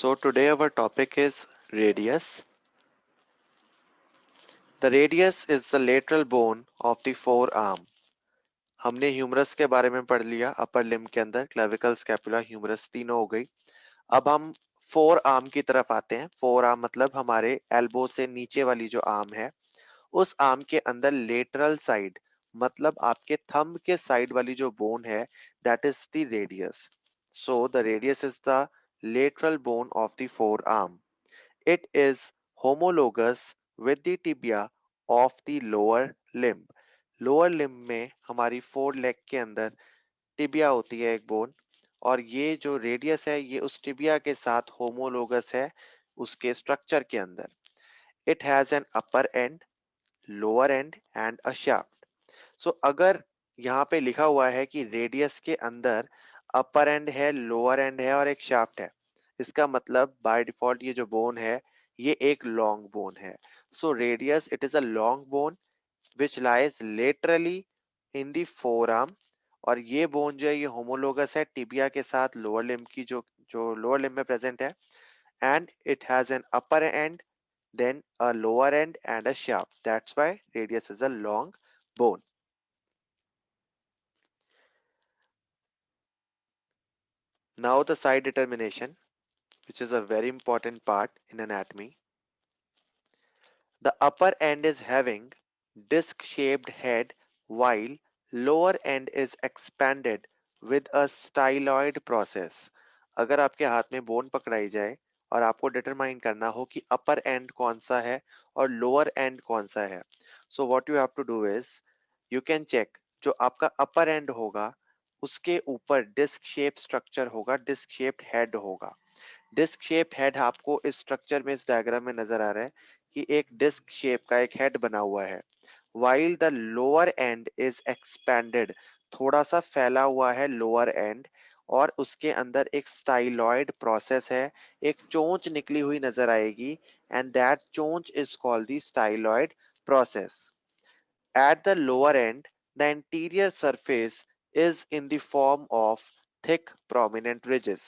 So today our topic is radius. The radius is the lateral bone of the forearm. हमने humerus के बारे में पढ़ लिया अपर लिम्ब के अंदर क्लेविकल स्कैपुला ह्यूमरस तीनों हो गई। अब हम फोर आर्म की तरफ आते हैं। फोर आर्म मतलब हमारे एल्बो से नीचे वाली जो आर्म है, उस आर्म के अंदर लेटरल साइड मतलब आपके थंब के साइड वाली जो बोन है, that is the radius. So the radius is the lateral bone of the four arm. It is homologous with the tibia of the lower limb. Lower limb में हमारी four leg के अंदर tibia होती है एक bone, और ये जो रेडियस है ये उस टिबिया के साथ होमोलोगस है उसके स्ट्रक्चर के अंदर. It has an upper end, lower end and a shaft. So अगर यहाँ पे लिखा हुआ है कि रेडियस के अंदर अपर एंड है, लोअर एंड है और एक शाफ्ट है, इसका मतलब बाय डिफॉल्ट ये जो बोन है ये एक लॉन्ग बोन है. So radius it is a long bone which lies laterally in the forearm. और ये बोन जो है ये होमोलोगस है टिबिया के साथ लोअर लिम्ब की, जो जो लोअर लिम्ब में प्रेजेंट है. And it has an upper and, then a lower end and a shaft. That's why radius is a long bone. Now the side determination, which is a very important part in anatomy. The upper end is having disc-shaped head while lower end is expanded with a styloid process. अगर आपके हाथ में bone पकड़ाई जाए और आपको determine करना हो कि अपर एंड कौन सा है और लोअर एंड कौन सा है, so what you have to do is you can check. जो आपका अपर एंड होगा उसके ऊपर डिस्क शेप स्ट्रक्चर होगा, डिस्क शेप्ड हेड होगा. डिस्क शेप हेड आपको इस स्ट्रक्चर में, इस डायग्राम में नजर आ रहा है कि एक डिस्क शेप का एक हेड बना हुआ है. while the lower end is expanded, थोड़ा सा फैला हुआ है लोअर एंड, और उसके अंदर एक स्टाइलॉइड प्रोसेस है, एक चोंच निकली हुई नजर आएगी, एंड दैट चोंच is called the styloid process. At the lower end, the anterior surface is in the form of thick prominent ridges.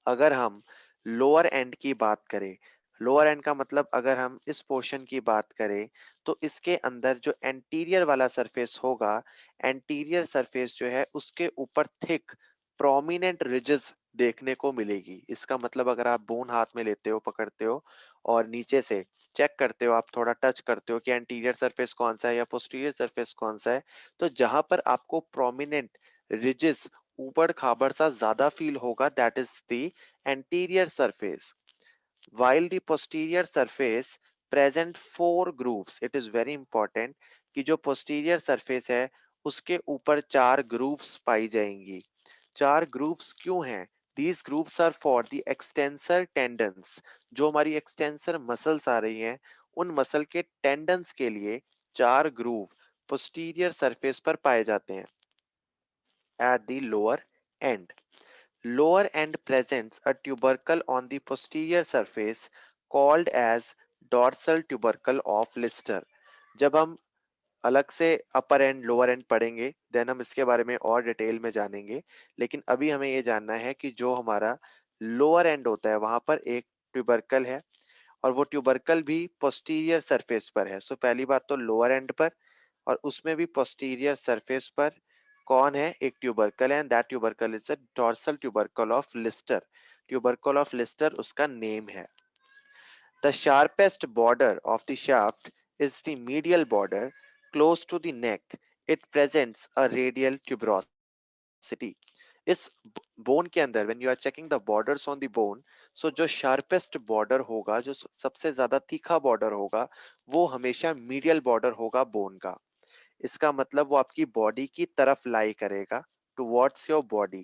अगर हम लोअर एंड की बात करें, लोअर एंड का मतलब अगर हम इस पोर्शन की बात करें, तो इसके अंदर जो एंटीरियर वाला सरफेस होगा, एंटीरियर सरफेस जो है उसके ऊपर थिक प्रोमिनेंट रिजेस देखने को मिलेगी. इसका मतलब अगर आप बोन हाथ में लेते हो, पकड़ते हो और नीचे से चेक करते हो, आप थोड़ा टच करते हो कि एंटीरियर सरफेस कौन सा है या पोस्टीरियर सरफेस कौन सा है, तो जहां पर आपको प्रोमिनेंट रिजेस ऊबड़ खाबड़ सा ज्यादा फील होगा, that is the anterior surface. While the posterior surface present four grooves, it is very important कि जो posterior surface है उसके ऊपर चार grooves पाई जाएंगी. चार grooves क्यों हैं? These grooves are for the extensor tendons. जो हमारी extensor muscles आ रही हैं, उन muscle के tendons के लिए चार groove posterior surface पर पाए जाते हैं at the lower end. Lower end presents a tubercle on the posterior surface called as dorsal tubercle of Lister. जब हम अलग से अपर एंड लोअर एंड पढ़ेंगे देन हम इसके बारे में और डिटेल में जानेंगे, लेकिन अभी हमें ये जानना है कि जो हमारा लोअर एंड होता है वहां पर एक ट्यूबरकल है, और वो ट्यूबरकल भी पोस्टीरियर सरफेस पर है. सो पहली बात तो लोअर एंड पर, और उसमें भी पोस्टीरियर सरफेस पर कौन है? एक ट्यूबरकल है, and that tubercle is a dorsal tubercle of Lister. Tubercle of Lister उसका नेम है. The sharpest border of the shaft is the medial border close to the neck. It presents a radial tuberosity. इस bone के अंदर when you are checking the borders on the bone, so जो sharpest border होगा, जो सबसे ज्यादा तीखा border होगा, वो हमेशा मीडियल बॉर्डर होगा बोन का. इसका मतलब वो आपकी बॉडी की तरफ लाई करेगा, towards your body,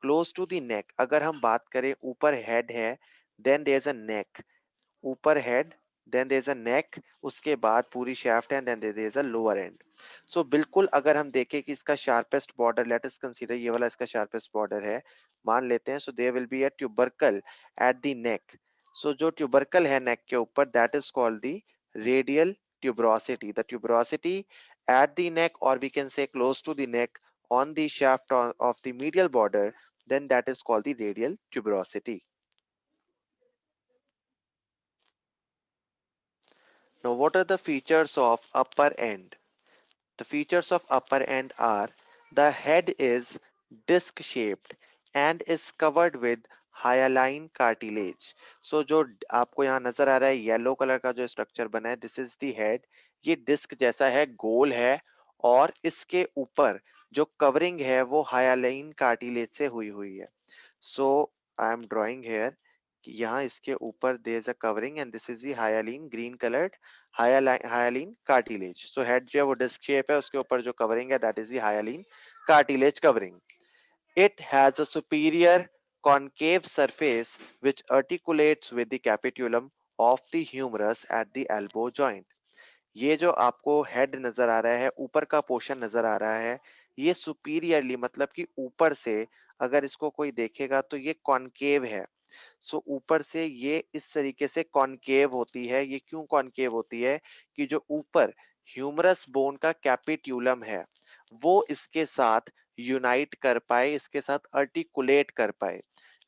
close to the neck. अगर हम बात करें ऊपर हेड है, then there is a neck. ऊपर head, then there is a neck, उसके बाद पूरी शाफ्ट है, then there is a lower end. So बिल्कुल अगर हम देखें कि इसका sharpest border, let us consider ये वाला इसका शार्पेस्ट बॉर्डर है, मान लेते हैं. So there will be a tubercle at the neck. सो जो ट्यूबरकल है नेक के ऊपर, that is called the radial tuberosity. The tuberosity at the neck, or we can say close to the neck, on the shaft of the medial border, then that is called the radial tuberosity. Now, what are the features of upper end? The features of upper end are the head is disc shaped and is covered with hyaline cartilage. So जो आपको यहाँ नजर आ रहा है yellow colour का जो structure बना है, दिस इज द हेड. ये डिस्क जैसा है, गोल है, और इसके ऊपर जो कवरिंग है वो हायालाइन कार्टिलेज से हुई हुई है. So I am drawing here कि यहाँ इसके ऊपर there is a covering and this is the hyaline green coloured hyaline cartilage. So head जो है वो डिस्क शेप है, उसके ऊपर जो कवरिंग है that is the hyaline cartilage covering. It has a superior concave surface which articulates with the capitulum of the humerus at the elbow joint. ये जो आपको हेड नजर आ रहा है, ऊपर का पोर्शन नजर आ रहा है, ये सुपीरियरली मतलब कि ऊपर से अगर इसको कोई देखेगा तो ये कॉनकेव है. सो ऊपर से ये इस तरीके से कॉनकेव होती है. ये क्यों कॉनकेव होती है? कि जो ऊपर ह्यूमरस बोन का कैपिट्यूलम है वो इसके साथ यूनाइट कर पाए, इसके साथ आर्टिकुलेट कर पाए.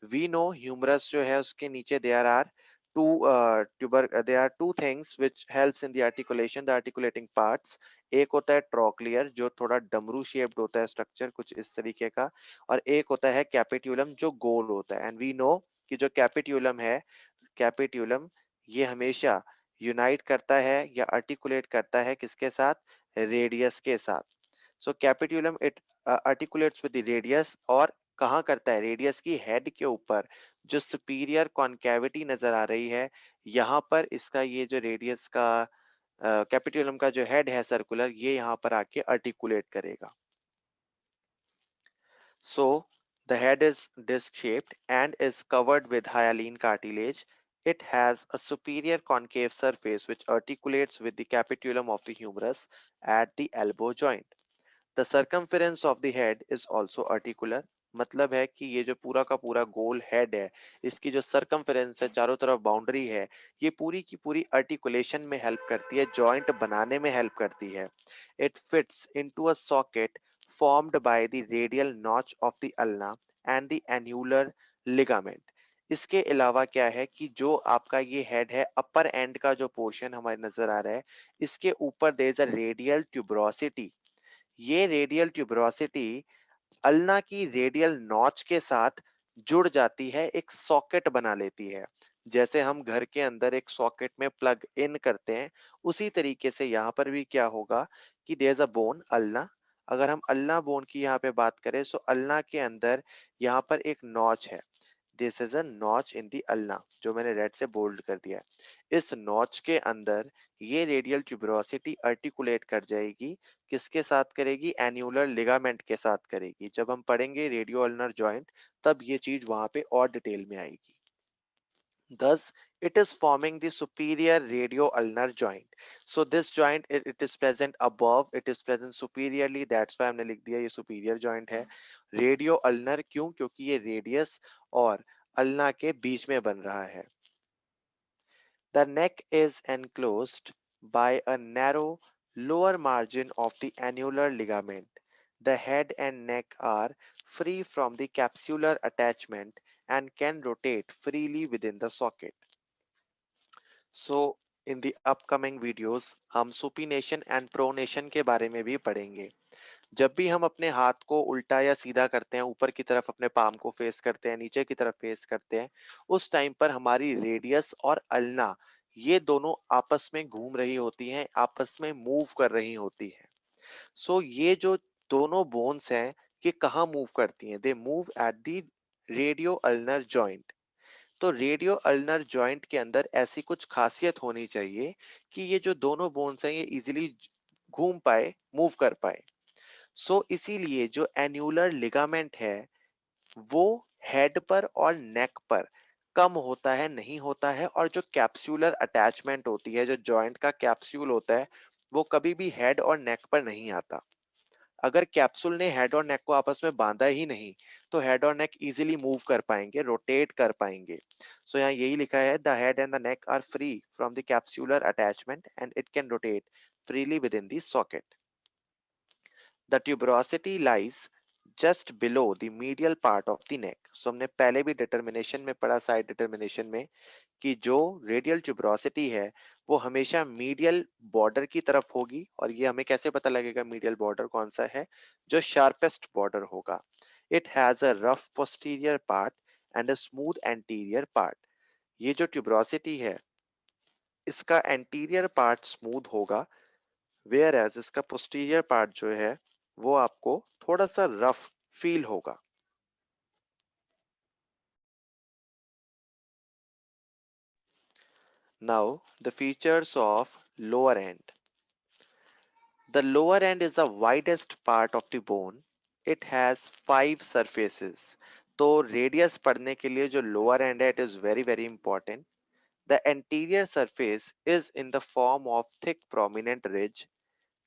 वी नो ह्यूमरस जो है उसके नीचे there are there are two things which helps in the articulation, the articulating parts. एक होता है ट्रोक्लियर जो थोड़ा डमरू शेप्ड होता है स्ट्रक्चर कुछ इस तरीके का, और एक होता है कैपिट्यूलम जो गोल होता है. एंड वी नो कि जो कैपिट्यूलम है, कैपिट्यूलम ये हमेशा यूनाइट करता है या आर्टिकुलेट करता है किसके साथ? रेडियस के साथ. So capitulum it articulates with the radius, और कहाँ करता है? रेडियस की हेड के ऊपर जो सुपीरियर कॉन्केविटी नजर आ रही है, यहाँ पर इसका ये जो रेडियस का कैपिट्यूलम का जो हेड है सर्कुलर, ये यहाँ पर आके आर्टिकुलेट करेगा. So, the head is disc shaped and is covered with hyaline cartilage. It has a superior concave surface which articulates with the capitulum of the humerus at the elbow joint. The circumference of the head is also articular. मतलब है कि ये जो पूरा का पूरा गोल head है, इसकी जो सर्कमफेरेंस है, चारों तरफ बाउंड्री है, ये पूरी की पूरी आर्टिकुलेशन में हेल्प करती है, जॉइंट बनाने में हेल्प करती है. It fits into a socket formed by the radial notch of the ulna and the annular ligament. इसके अलावा क्या है कि जो आपका ये हेड है, अपर एंड का जो पोर्शन हमारे नजर आ रहा है, इसके ऊपर there is a radial tuberosity. ये रेडियल ट्यूबरोसिटी अल्ना की रेडियल नॉच के साथ जुड़ जाती है, एक सॉकेट बना लेती है. जैसे हम घर के अंदर एक सॉकेट में प्लग इन करते हैं, उसी तरीके से यहाँ पर भी क्या होगा कि there is a bone ulna. अगर हम अल्ना बोन की यहाँ पे बात करें, सो अल्ना के अंदर यहाँ पर एक नॉच है. This is a notch in the ulna, जो मैंने रेड से बोल्ड कर दिया है. इस नॉच के अंदर ये रेडियल ट्यूबरोसिटी आर्टिकुलेट कर जाएगी. किसके साथ करेगी? एन्युलर लिगामेंट के साथ करेगी. जब हम पढ़ेंगे रेडियो अल्नर जॉइंट, तब ये चीज वहां पे और डिटेल में आएगी. Thus, it is forming the superior radio-ulnar joint. So this joint, it is present above, it is present superiorly. That's why हमने लिख दिया ये superior joint है. Radio-ulnar क्यों? क्योंकि ये radius और ulna के बीच में बन रहा है. The neck is enclosed by a narrow lower margin of the annular ligament. The head and neck are free from the capsular attachment and can rotate freely within the socket. So, in the upcoming videos, हम supination and pronation के बारे में भी पढ़ेंगे. जब भी हम अपने हाथ को उल्टा या सीधा करते हैं, ऊपर की तरफ अपने पाम को फेस करते हैं, नीचे की तरफ फेस करते हैं, उस टाइम पर हमारी रेडियस और अल्ना ये दोनों आपस में घूम रही होती हैं, आपस में मूव कर रही होती हैं. सो ये जो दोनों बोन्स हैं, ये कहाँ मूव करती हैं? They move at the radio ulnar joint. तो रेडियो अल्नर जॉइंट के अंदर ऐसी कुछ खासियत होनी चाहिए कि ये जो दोनों बोन्स हैं ये इजीली घूम पाए, मूव कर पाए. सो इसीलिए जो एन्युलर लिगामेंट है वो हेड पर और नेक पर कम होता है, नहीं होता है. और जो कैप्सूलर अटैचमेंट होती है, जो जॉइंट का कैप्सूल होता है, वो कभी भी हेड और नेक पर नहीं आता. अगर कैप्सूल ने हेड और नेक को आपस में बांधा ही नहीं, तो हेड और नेक इजीली मूव कर पाएंगे, रोटेट कर पाएंगे. सो यहाँ यही लिखा है, the head and the neck are free from the capsular attachment and it can rotate freely within the socket. The tuberosity lies just below the medial part of the neck. So हमने पहले भी determination में पढ़ा, side determination में, कि जो radial tuberosity है वो हमेशा मीडियल बॉर्डर की तरफ होगी, और ये हमें कैसे पता लगेगा मीडियल बॉर्डर कौन सा है? जो शार्पेस्ट बॉर्डर होगा। It has a rough posterior part and a smooth anterior part. ये जो ट्यूबरोसिटी है, इसका एंटीरियर पार्ट स्मूथ होगा, वेयर एज इसका पोस्टीरियर पार्ट जो है वो आपको थोड़ा सा रफ फील होगा। Now the features of lower and. The lower end is the widest part of the bone. It has 5 surfaces. तो रेडियस पढ़ने के लिए जो लोअर एंड है, it is very very important. The anterior surface is in the form of thick prominent ridge.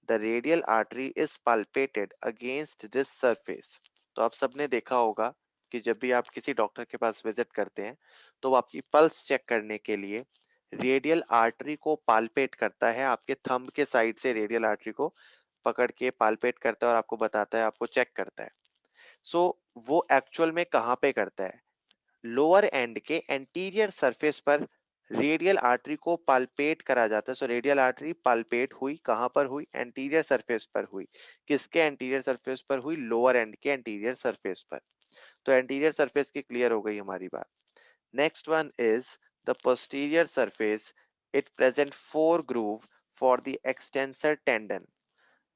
The radial artery is palpated against this surface. तो आप सबने देखा होगा कि जब भी आप किसी डॉक्टर के पास विजिट करते हैं, तो वो आपकी पल्स चेक करने के लिए रेडियल आर्टरी को पाल्पेट करता है, आपके थंब के साइड से रेडियल आर्टरी को पकड़ के पाल्पेट करता है और आपको बताता है, आपको चेक करता है. सो वो एक्चुअल में कहाँ पे करता है? लोअर एंड के एंटीरियर सरफेस पर रेडियल आर्टरी को पाल्पेट करा जाता है. सो रेडियल आर्टरी पाल्पेट हुई, कहां पर हुई? एंटीरियर सरफेस पर हुई. किसके एंटीरियर सरफेस पर हुई? लोअर एंड के एंटीरियर सरफेस पर. तो एंटीरियर सरफेस की क्लियर हो गई हमारी बात. Next one is the posterior surface. It present 4 groove for the extensor tendon.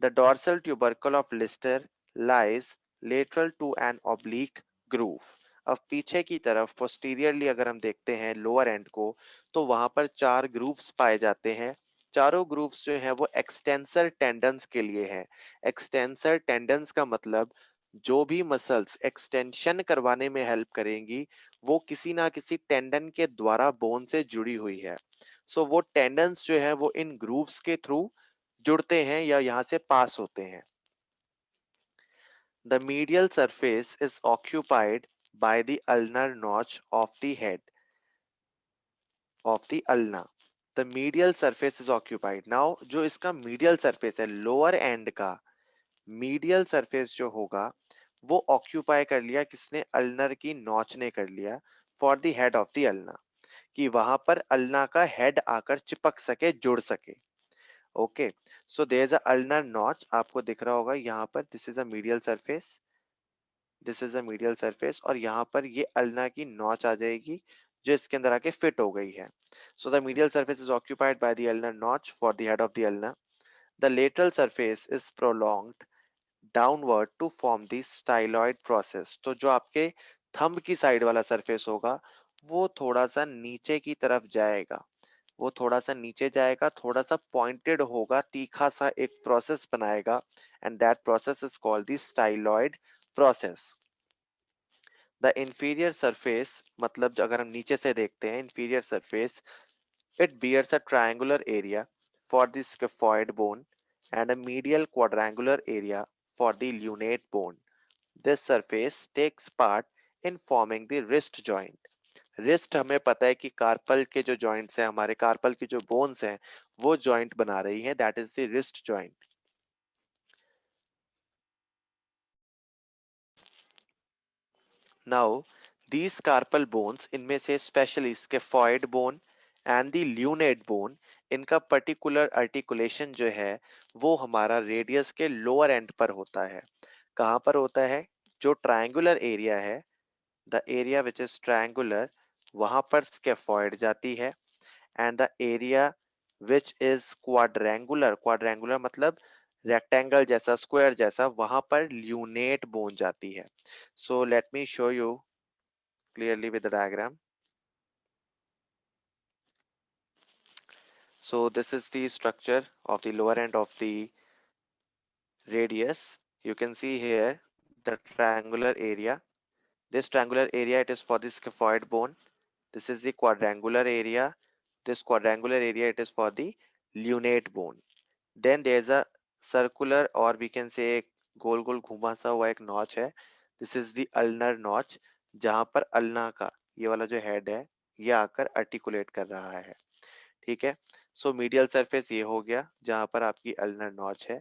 The dorsal tubercle of Lister lies lateral to an oblique groove. अब पीछे की तरफ posteriorly अगर हम देखते हैं लोअर एंड को, तो वहां पर 4 ग्रूव्स पाए जाते हैं. चारों ग्रूव्स जो है वो एक्सटेंसर टेंडन्स के लिए है. एक्सटेंसर टेंडन्स का मतलब जो भी मसल्स एक्सटेंशन करवाने में हेल्प करेंगी, वो किसी ना किसी टेंडन के द्वारा बोन से जुड़ी हुई है. सो वो टेंडन्स जो है वो इन ग्रूव्स के थ्रू जुड़ते हैं या यहाँ से पास होते हैं. The medial surface is occupied by the ulnar notch of the head of the ulna. The medial surface is occupied. Now जो इसका medial surface है लोअर एंड का, मीडियल सरफेस जो होगा वो ऑक्यूपाई कर लिया किसने? अल्नर की नॉच ने कर लिया. For the head of the ulna, कि वहां पर अल्ना का हेड आकर चिपक सके, जुड़ सके. Okay, so there is a ulnar notch, आपको दिख रहा होगा यहाँ पर. This is a medial surface, this is a medial surface, और यहाँ पर ये अल्ना की नॉच आ जाएगी जो इसके अंदर आके फिट हो गई है. So the medial surface is occupied by the ulnar notch for the head of the ulna. The lateral surface is prolonged downward to form the styloid process. तो जो आपके थंब की साइड वाला सरफेस होगा वो थोड़ा सा नीचे की तरफ जाएगा, वो थोड़ा सा नीचे जाएगा, थोड़ा सा पॉइंटेड होगा, तीखा सा एक प्रोसेस बनाएगा, and that process is called the styloid process. The inferior surface, मतलब अगर हम नीचे से देखते हैं inferior surface, it bears a triangular area for the scaphoid bone and a medial quadrangular area for the lunate bone. This surface takes part in forming the wrist joint. Wrist हमें पता है कि कार्पल के जो joints हैं, हमारे carpel की जो बोन्स हैं, वो जॉइंट बना रही है, that is the wrist joint. Now these carpal bones, इनमें से specially scaphoid bone and the lunate bone, इनका पर्टिकुलर आर्टिकुलेशन जो है वो हमारा रेडियस के लोअर एंड पर होता है. कहाँ पर होता है? जो ट्रायंगुलर एरिया है, the area which is triangular, वहां पर स्केफॉइड जाती है. And the area which is quadrangular, quadrangular मतलब रेक्टेंगल जैसा, स्क्वायर जैसा, वहां पर ल्यूनेट बोन जाती है. So let me show you clearly with the diagram. So this is the structure of the lower end of the radius. You can see here the triangular area. This triangular area, it is for the scaphoid bone. This is the quadrangular area. This quadrangular area, it is for the lunate bone. Then there is a circular, or we can say गोल गोल घुमा सा हुआ एक notch है. This is the ulnar notch, जहां पर ulna का ये वाला जो हेड है ये आकर आर्टिकुलेट कर रहा है. ठीक है. सो मीडियल सरफेस ये हो गया जहां पर आपकी अल्नर नॉच है.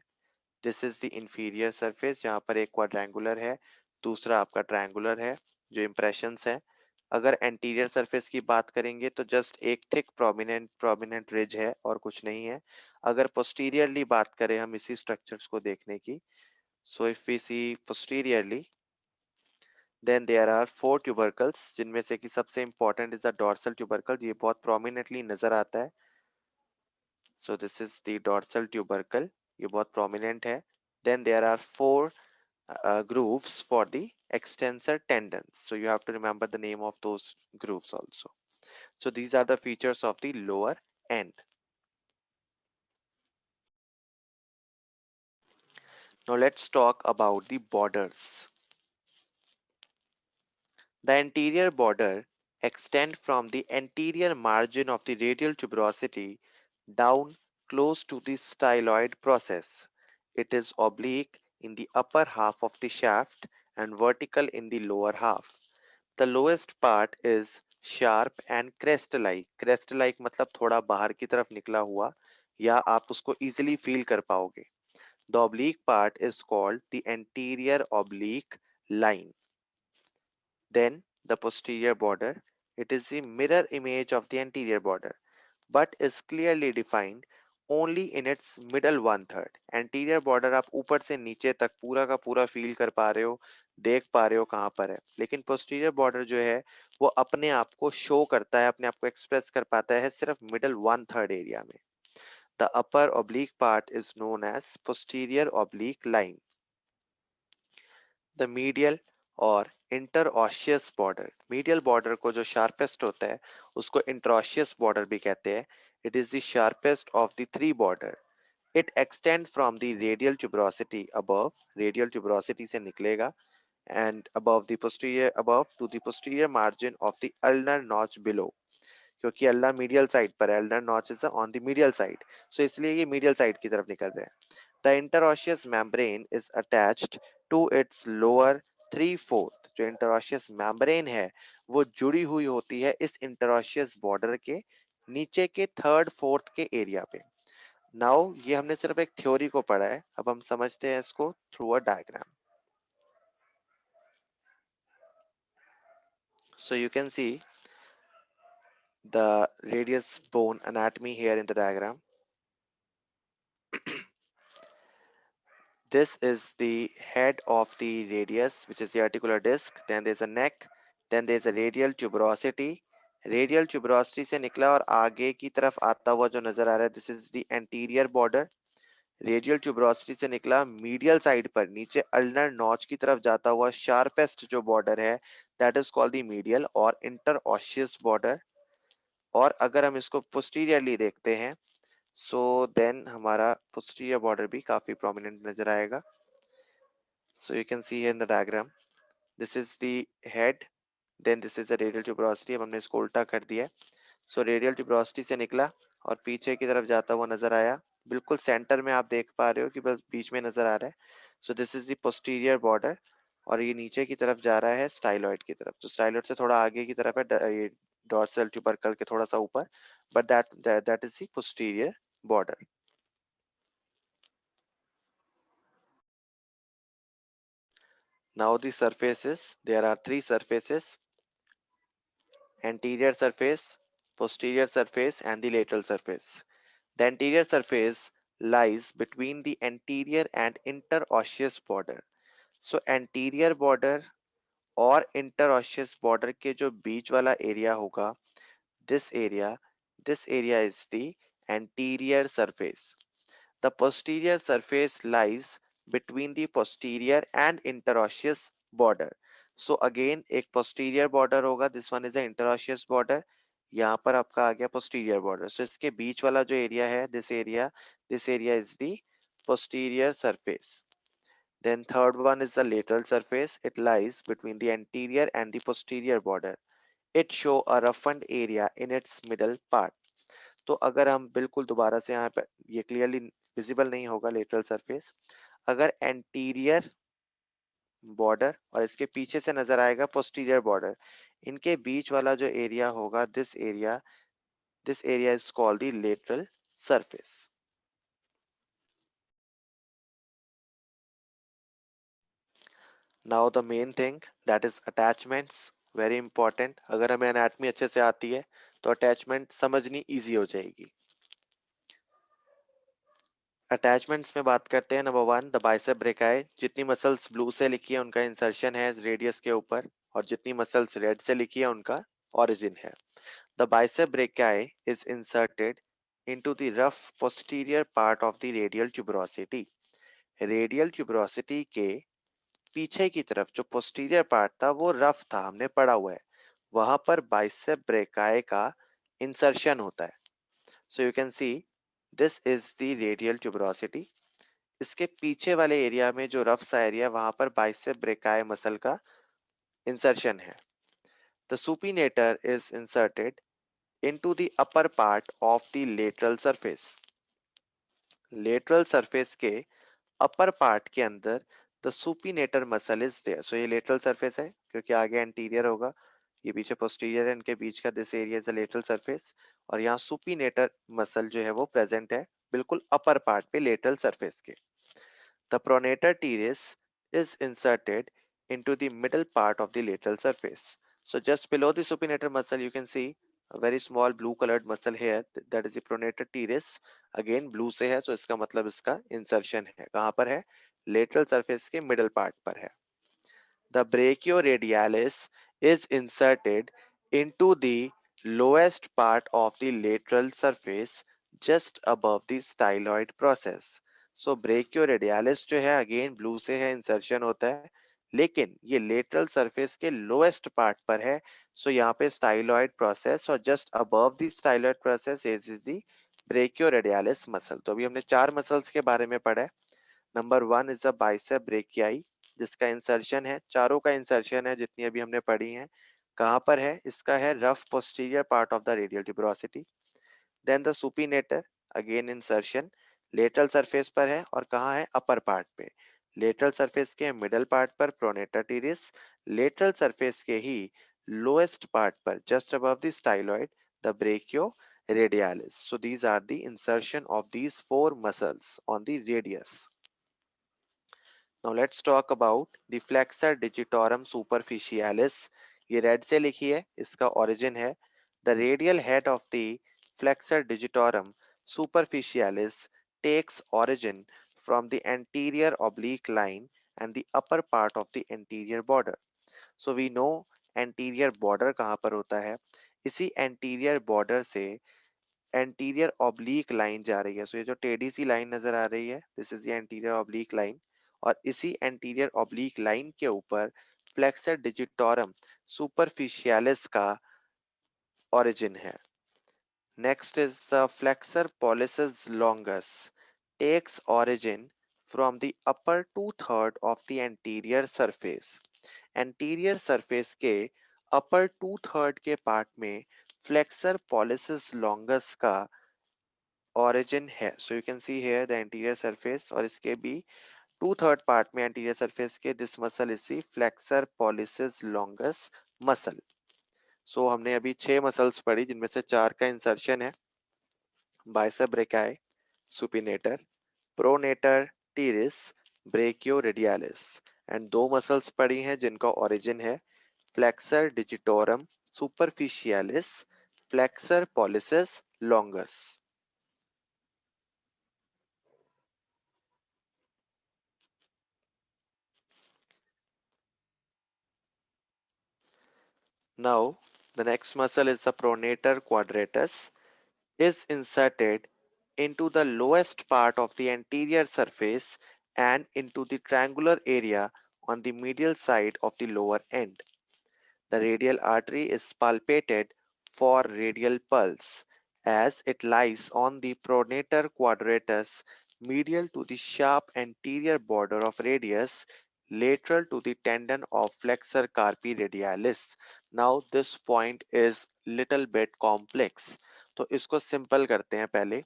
This is the inferior surface जहां पर एक क्वाड्रेंगुलर है, दूसरा आपका ट्रायंगुलर है, जो इंप्रेशंस है. अगर एंटीरियर सरफेस की बात करेंगे तो जस्ट एक थिक प्रोमिनेंट रिज है और कुछ नहीं है। अगर पोस्टीरियरली बात करें हम इसी स्ट्रक्चर्स को देखने की, so if we see posteriorly, then there are 4 tubercles, जिनमें से कि सबसे important is the dorsal tubercle, ये बहुत प्रोमिनेंटली नजर आता है। So this is the dorsal tubercle, ये बहुत प्रोमिनेंट है। Then there are 4 grooves for the extensor tendons, so you have to remember the name of those grooves also. So these are the features of the lower end. Now let's talk about the borders. The anterior border extend from the anterior margin of the radial tuberosity down close to the styloid process. It is oblique in the upper half of the shaft and vertical in the lower half. The lowest part is sharp and crest-like. Crest-like मतलब थोड़ा बाहर की तरफ निकला हुआ, या आप उसको easily feel कर पाओगे. The oblique part is called the anterior oblique line. Then the posterior border. It is the mirror image of the anterior border, but is clearly defined only in its middle one third. Anterior border आप ऊपर से नीचे तक पूरा का पूरा feel कर पा रहे हो, देख पा रहे हो कहाँ पर है, लेकिन posterior border जो है वो अपने आप को शो करता है, अपने आप को एक्सप्रेस कर पाता है सिर्फ मिडल वन थर्ड एरिया में. The upper oblique part is known as posterior oblique line. The medial और इंटरऑशियस बॉर्डर, मीडियल बॉर्डर को जो शार्पेस्ट होता है उसको इंटरऑशियस बॉर्डर भी कहते हैं. It is the sharpest of the 3 border. It extend from the radial tuberosity above, radial tuberosity से निकलेगा, and above the posterior, above to the posterior margin of the ulnar notch below, क्योंकि ulnar medial side पर है, ulnar notch is on the medial side, so इसलिए ये medial side की तरफ निकल रहे हैं. The interosseous membrane is attached to its lower 3/4. जो interosseous membrane है वो जुड़ी हुई होती है इस interosseous border के नीचे के थर्ड फोर्थ के एरिया पे. नाउ ये हमने सिर्फ एक थ्योरी को पढ़ा है, अब हम समझते हैं इसको through a diagram. So you can see the radius bone anatomy here in the diagram. This is the head of the radius, which is the articular disc. Then there's a neck. Then there's a radial tuberosity. Radial tuberosity से निकला और आगे की तरफ आता हुआ जो नजर आ रहा है, this is the anterior border. Radial tuberosity से निकला मीडियल साइड पर नीचे अल्नर नॉच की तरफ जाता हुआ शार्पेस्ट जो बॉर्डर है, that is called the medial और इंटरऑशियस बॉर्डर. और अगर हम इसको पोस्टीरियरली देखते हैं, सो देन हमारा पोस्टीरियर बॉर्डर भी काफी प्रोमिनेंट नजर आएगा. So you can see here in the diagram, this is the head, then this is the radial tuberosity. अब हमने इसको उल्टा कर दिया है. So radial tuberosity से निकला और पीछे की तरफ जाता हुआ नजर आया, बिल्कुल सेंटर में आप देख पा रहे हो कि बस बीच में नजर आ रहा है. So this is the posterior border और ये नीचे की तरफ जा रहा है स्टाइलॉइड की तरफ. तो स्टाइलॉइड से थोड़ा आगे की तरफ है ये डॉर्सल ट्यूबरकल के थोड़ा सा ऊपर, but that is the posterior border. Now the surfaces, there are 3 surfaces: anterior surface, posterior surface, and the lateral surface. The anterior surface lies between the anterior and interosseous border. So anterior border और interosseous border के जो बीच वाला area होगा, this area, this area is the anterior surface. The posterior surface lies between the posterior and interosseous border. So again एक posterior border होगा, this one is the interosseous border. यहाँ पर आपका आ गया posterior border. So इसके बीच वाला जो area है, this area is the posterior surface. Then third one is the lateral surface. It lies between the anterior and the posterior border. It show a roughened area in its middle part. तो अगर हम बिल्कुल दोबारा से यहाँ पे, ये clearly visible नहीं होगा लेटरल सरफेस, अगर एंटीरियर बॉर्डर और इसके पीछे से नजर आएगा पोस्टीरियर बॉर्डर, इनके बीच वाला जो एरिया होगा, this area is called the lateral surface. Now the main thing, that is attachments. Very important, अगर हमें एनाटॉमी अच्छे से आती है तो अटैचमेंट समझनी इजी हो जाएगी। अटैचमेंट्स में बात करते हैं। Number one, the bicep brachii. जितनी मसल्स ब्लू से लिखी है उनका इंसर्शन है रेडियस के ऊपर, और जितनी मसल्स रेड से लिखी है उनका ओरिजिन है। The bicep brachii is inserted into the rough posterior part of the radial tuberosity। Radial tuberosity के पीछे की तरफ जो पोस्टीरियर पार्ट था वो रफ था, हमने पढ़ा हुआ है, वहां पर बाइसेप ब्रेकाई का इंसर्शन होता है। So you can see this is the radial tuberosity. इसके पीछे वाले एरिया में जो रफ सा एरिया, वहां पर बाइसेप ब्रेकाई मसल का इंसर्शन है। The supinator is inserted into the upper part of the lateral surface। lateral surface के अपर पार्ट के अंदर the supinator muscle is there. So ये लेटरल सरफेस है क्योंकि आगे एंटीरियर होगा, ये पीछे पोस्टीरियर है, इनके बीच का this area is the lateral surface, और यहाँ सुपिनेटर मसल जो है वो प्रेजेंट है बिल्कुल अपर पार्ट पे लेटरल सरफेस के। The pronator teres is inserted into the middle part of the lateral surface। So just below the supinator muscle you can see a very small blue colored muscle here, that is the pronator teres। again blue से है, so इसका मतलब इसका insertion है कहाँ पर है, lateral surface के middle part पर है। The brachioradialis is inserted into the lowest part of the lateral surface just above the styloid process। So brachioradialis जो है again blue से है, insertion होता है, लेकिन ये lateral surface के lowest part पर है। So यहाँ पे styloid process और just above the styloid process is the brachioradialis muscle। तो अभी हमने चार muscles के बारे में पढ़ा है। Number one is a bicep brachii, जिसका इंसर्शन है, चारों का इंसर्शन है जितनी अभी हमने पढ़ी हैं। कहाँ पर है, इसका है rough posterior part of the radial tuberosity. Then the supinator, again insertion lateral surface पर है, और कहाँ है, अपर पार्ट पे। लेटरल सरफेस के मिडल पार्ट पर प्रोनेटर टीरिस, लेटरल सरफेस के ही लोएस्ट पार्ट पर just above the styloid the brachioradialis. So these are the insertion of these four muscles on the radius. Now let's talk about the flexor digitorum superficialis। ये red से लिखी है, इसका origin है। The radial head of the flexor digitorum superficialis takes origin from the anterior oblique line and the upper part of the anterior border। So we know anterior border कहाँ पर होता है, इसी anterior border से anterior oblique line जा रही है। सो ये जो टेढ़ी सी लाइन नजर आ रही है, this is the anterior oblique line, और इसी एंटीरियर ऑब्लिक लाइन के ऊपर फ्लेक्सर डिजिटोरम सुपरफिशियलिस का ओरिजिन है। Next is the flexor pollicis longus takes origin from the upper two-third of the anterior surface। Anterior surface के upper two third के part में flexor pollicis longus का origin है। So you can see here the anterior surface, और इसके भी two third part में anterior surface के this muscle is see flexor pollicis longus muscle. So हमने अभी छह मसल्स पढ़ी जिनमें से चार का इंसर्शन है, bicep brachii, supinator, pronator teres, brachioradialis, and दो मसल्स पढ़ी हैं जिनका ओरिजिन है flexor digitorum superficialis, flexor pollicis longus। Now, the next muscle is the pronator quadratus, is inserted into the lowest part of the anterior surface and into the triangular area on the medial side of the lower end. The radial artery is palpated for radial pulse as it lies on the pronator quadratus medial to the sharp anterior border of radius lateral to the tendon of flexor carpi radialis। Now this point is little bit complex, तो इसको simple करते हैं पहले,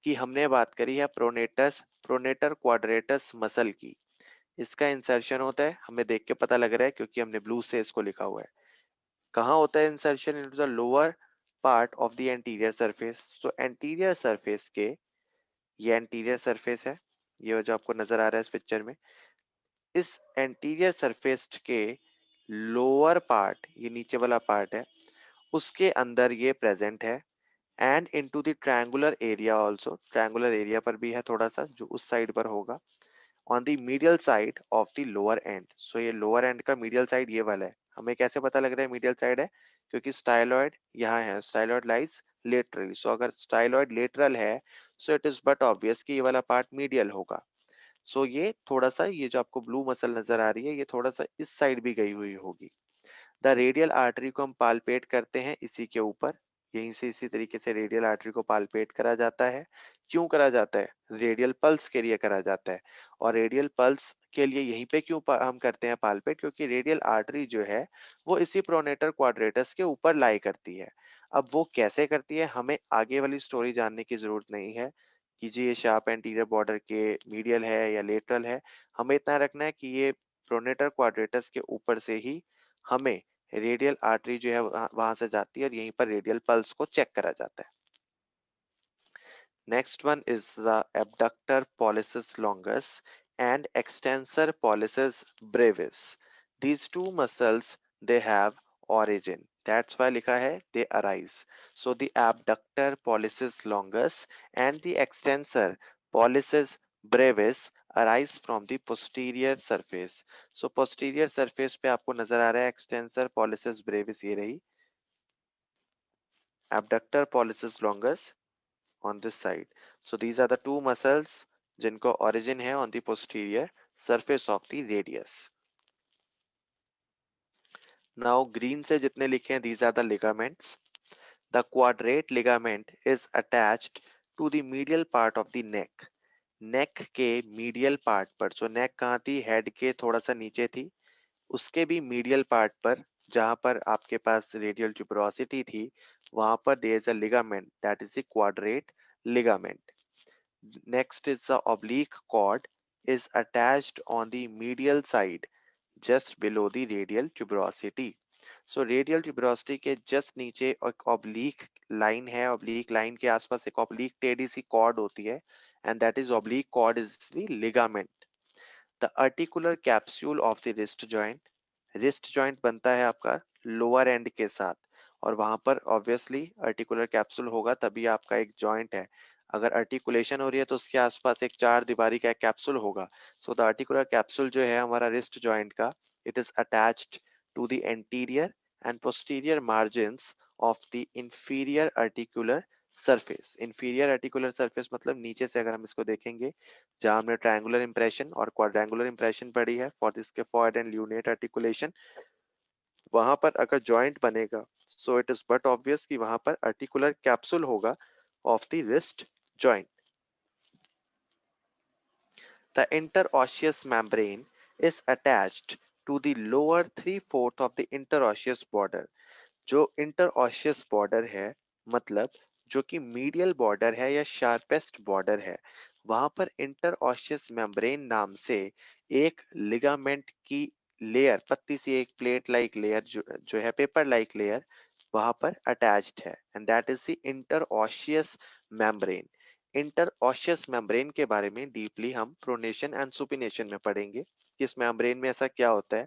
कि हमने बात करी है प्रोनेटर क्वाड्रेटस मसल की। इसका इंसर्शन होता है, हमें देख के पता लग रहा है क्योंकि हमने ब्लू से इसको लिखा हुआ है। कहाँ होता है insertion, into the lower part of the anterior surface. तो एंटीरियर सरफेस के, ये एंटीरियर सरफेस है, ये जो आपको नजर आ रहा है इस पिक्चर में, इस एंटीरियर सरफेस के लोअर पार्ट, ये नीचे वाला पार्ट है, उसके अंदर ये प्रेजेंट है, and into the triangular area also, triangular area पर भी है थोड़ा सा जो उस साइड पर होगा, on the medial side of the lower end. So ये लोअर एंड का मीडियल साइड ये वाला है। हमें कैसे पता लग रहा है मीडियल साइड है? क्योंकि स्टाइलॉइड यहाँ है, स्टाइलॉइड लाइज लेटरली। सो अगर स्टाइलॉइड लेटरल है, so it is but obvious कि ये वाला पार्ट मीडियल होगा। सो ये थोड़ा सा, ये जो आपको ब्लू मसल नजर आ रही है, ये थोड़ा सा इस साइड भी गई हुई होगी। द रेडियल आर्टरी को हम पालपेट करते हैं इसी के ऊपर, यहीं से इसी तरीके से रेडियल आर्टरी को पालपेट करा जाता है। क्यों करा जाता है? रेडियल पल्स के लिए करा जाता है। और रेडियल पल्स के लिए यहीं पे क्यों हम करते हैं पालपेट? क्योंकि रेडियल आर्टरी जो है वो इसी प्रोनेटर क्वाड्रेटस के ऊपर लाई करती है। अब वो कैसे करती है, हमें आगे वाली स्टोरी जानने की जरूरत नहीं है कि जी ये शार्प एंटीरियर बॉर्डर के मीडियल है या लेटरल है। हमें इतना रखना है कि ये प्रोनेटर क्वाड्रेटस के ऊपर से ही हमें रेडियल आर्टरी जो है वहां से जाती है और यहीं पर रेडियल पल्स को चेक करा जाता है। Next one is the abductor pollicis longus and extensor pollicis brevis. These two muscles, they have origin, that's why लिखा है they arise. So the abductor pollicis longus and the extensor pollicis brevis arise from the posterior surface. So posterior surface पे आपको नजर आ रहा है extensor pollicis brevis, ये रही abductor pollicis longus on this side. So these are the two muscles जिनको origin है on the posterior surface of the radius. Now green से जितने लिखे हैं these are the ligaments. The quadrate ligament is attached to the medial part of the neck. Neck के medial part पर, जो neck कहाँ थी? head के थोड़ा सा नीचे थी, उसके भी medial part पर जहाँ पर आपके पास radial tuberosity थी, वहां पर there is a ligament, that is the quadrate ligament. Next is the oblique cord is attached on the medial side just below the radial tuberosity. So radial tuberosity के just नीचे एक oblique line है, oblique line के आसपास एक oblique टेढ़ी सी cord होती है, and that is oblique cord is the ligament. The articular capsule of the wrist joint बनता है आपका lower end के साथ, और वहां पर obviously articular capsule होगा तभी आपका एक joint है। अगर articulation हो रही है तो उसके आसपास एक चार दीवारी का कैप्सूल होगा। So the articular capsule जो है हमारा wrist joint का, it is attached to the anterior and posterior margins of the inferior articular surface. Inferior articular surface मतलब नीचे से अगर हम इसको देखेंगे, जहां हमने ट्रायंगुलर इंप्रेशन और क्वाड्रेंगुलर इंप्रेशन पढ़ी है for this scaphoid and lunate articulation, वहां पर अगर जॉइंट बनेगा, so it is but obvious कि वहां पर आर्टिकुलर कैप्सूल होगा of the wrist joint. The interosseous membrane is attached to the lower 3/4 of the interosseous border. जो इंटरऑशियस बॉर्डर है, मतलब जो कि मीडियल बॉर्डर है या शार्पेस्ट बॉर्डर है, वहां पर इंटरऑशियस मेम्ब्रेन नाम से एक लिगामेंट की लेयर, पतली सी एक प्लेट लाइक लेयर जो है पेपर लाइक लेयर, वहां पर अटैच्ड है, and that is the interosseous membrane. Interosseous membrane के बारे में डीपली हम प्रोनेशन एंड सुपिनेशन में पढ़ेंगे कि इस मेम्ब्रेन में ऐसा क्या होता है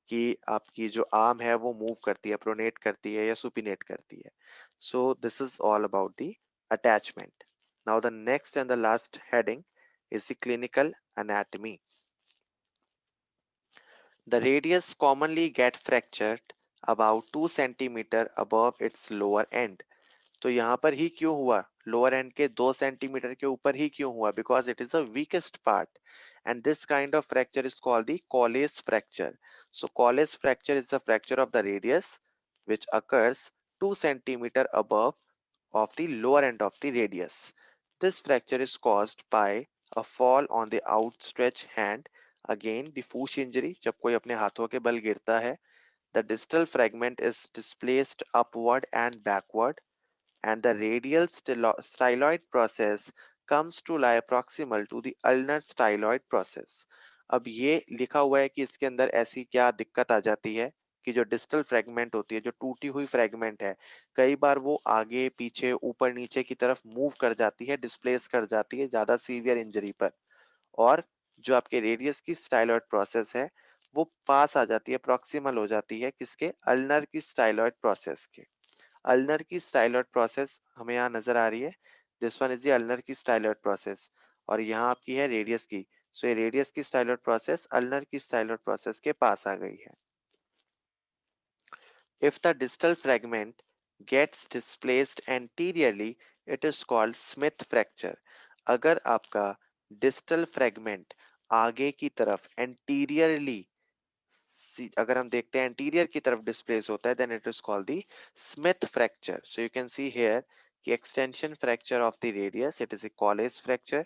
कि आपकी जो आर्म है वो मूव करती है, प्रोनेट करती है या सुपिनेट करती है. So this is all about the attachment. Now the next and the last heading is the clinical anatomy. The radius commonly get fractured about 2 centimeter above its lower end. तो यहाँ पर ही क्यों हुआ? लोअर एंड के 2 centimetre के ऊपर ही क्यों हुआ? Because it is the weakest part, and this kind of fracture is called the Qualis fracture. So Qualis fracture is the fracture of the radius which occurs 2 centimeter above of the lower end of the radius. This fracture is caused by a fall on the outstretched hand. Again, diffuse injury, जब कोई अपने हाथों के बल गिरता है. The distal fragment is displaced upward and backward, and the radial styloid process comes to lie proximal to the ulnar styloid process. अब ये लिखा हुआ है कि इसके अंदर ऐसी क्या दिक्कत आ जाती है कि जो डिस्टल फ्रेगमेंट होती है, जो टूटी हुई फ्रेगमेंट है, कई बार वो आगे पीछे ऊपर नीचे की तरफ मूव कर जाती है, डिस्प्लेस कर जाती है ज्यादा सीवियर इंजरी पर, और जो आपके रेडियस की स्टाइलॉइड प्रोसेस है वो पास आ जाती है, प्रॉक्सिमल हो जाती है किसके, अल्नर की स्टाइलॉइड प्रोसेस के। अल्नर की स्टाइलॉइड प्रोसेस हमें यहाँ नजर आ रही है, this one is the ulnar की स्टाइलॉइड प्रोसेस, और यहाँ आपकी है रेडियस की। सो ये रेडियस की स्टाइलॉइड प्रोसेस अल्नर की स्टाइलॉइड प्रोसेस के पास आ गई है। If the distal fragment gets displaced anteriorly, it is called Smith fracture. अगर आपका distal fragment आगे की तरफ anteriorly, अगर हम देखते हैं anterior की तरफ displace होता है, then it is called the Smith fracture. So you can see here कि extension fracture of the radius, it is a Colles fracture.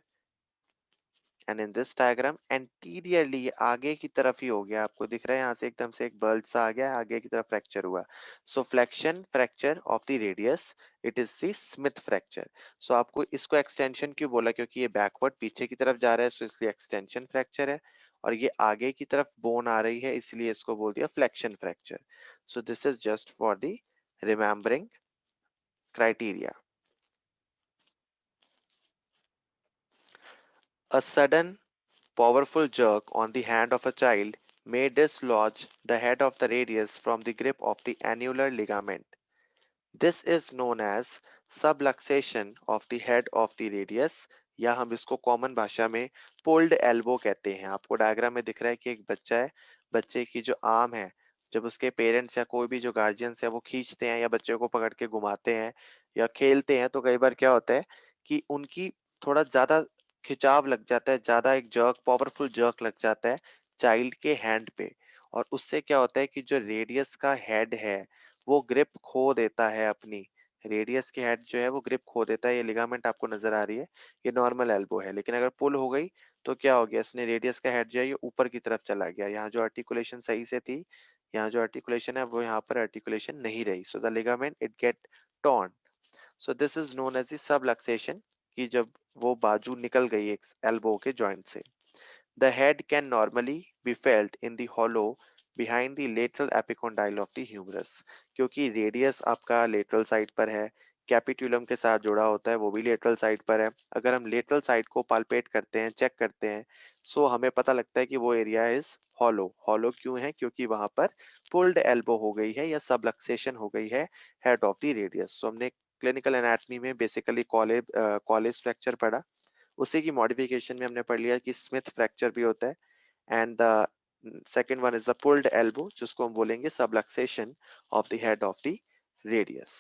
And in this diagram anteriorly आगे की तरफ ही हो गया, आपको दिख रहा है यहाँ से एकदम से एक बल्ज सा आ गया, आगे की तरफ फ्रैक्चर हुआ। So flexion fracture of the radius, it is the Smith fracture. So आपको इसको एक्सटेंशन क्यों बोला, क्योंकि ये बैकवर्ड पीछे की तरफ जा रहा है, सो इसलिए एक्सटेंशन फ्रैक्चर है, और ये आगे की तरफ बोन आ रही है, इसलिए इसको बोल दिया flexion fracture. So this is just for the remembering criteria. A sudden powerful jerk on the hand of a child may dislodge the head of the radius from the grip of the annular ligament. This is known as subluxation of the head of the radius, या हम इसको common भाषा में pulled elbow कहते हैं। आपको diagram में दिख रहा है कि एक बच्चा है, बच्चे की जो आर्म है, जब उसके पेरेंट्स या कोई भी जो गार्जियंस है वो खींचते हैं या बच्चे को पकड़ के घुमाते हैं या खेलते हैं, तो कई बार क्या होता है कि उनकी थोड़ा ज्यादा खिंचाव लग जाता है, ज्यादा एक जर्क, पावरफुल जर्क लग जाता है चाइल्ड के हैंड पे, और उससे क्या होता है कि जो रेडियस का हेड है वो ग्रिप खो देता है अपनी, रेडियस की हेड जो है वो ग्रिप खो देता है। ये लिगामेंट आपको नजर आ रही है, ये नॉर्मल एल्बो है, लेकिन अगर पुल हो गई तो क्या हो गया, इसने रेडियस का हेड जो है ये ऊपर की तरफ चला गया, यहाँ जो आर्टिकुलेशन सही से थी, यहाँ जो आर्टिकुलेशन है वो यहाँ पर आर्टिकुलेशन नहीं रही, so the ligament it get torn. So this is known as the subluxation, कि जब वो बाजू निकल गई एक एल्बो के जॉइंट से। The head can normally be felt in the hollow behind the lateral epicondyle of the humerus, क्योंकि रेडियस आपका लेटरल साइड पर है, कैपिट्यूलम के साथ जुड़ा होता है, वो भी लेटरल साइड पर है। अगर हम लेटरल साइड को पाल्पेट करते हैं, चेक करते हैं, सो हमें पता लगता है कि वो एरिया इज हॉलो। हॉलो क्यों है, क्योंकि वहां पर पुल्ड एल्बो हो गई है या सबलक्सेशन हो गई है हेड ऑफ द रेडियस। सो हमने क्लिनिकल एनाटमी में बेसिकली कॉलेज फ्रैक्चर पढ़ा, उसी की मॉडिफिकेशन में हमने पढ़ लिया कि स्मिथ फ्रैक्चर भी होता है, and the second one is the pulled elbow, जिसको हम बोलेंगे subluxation of the head of the radius.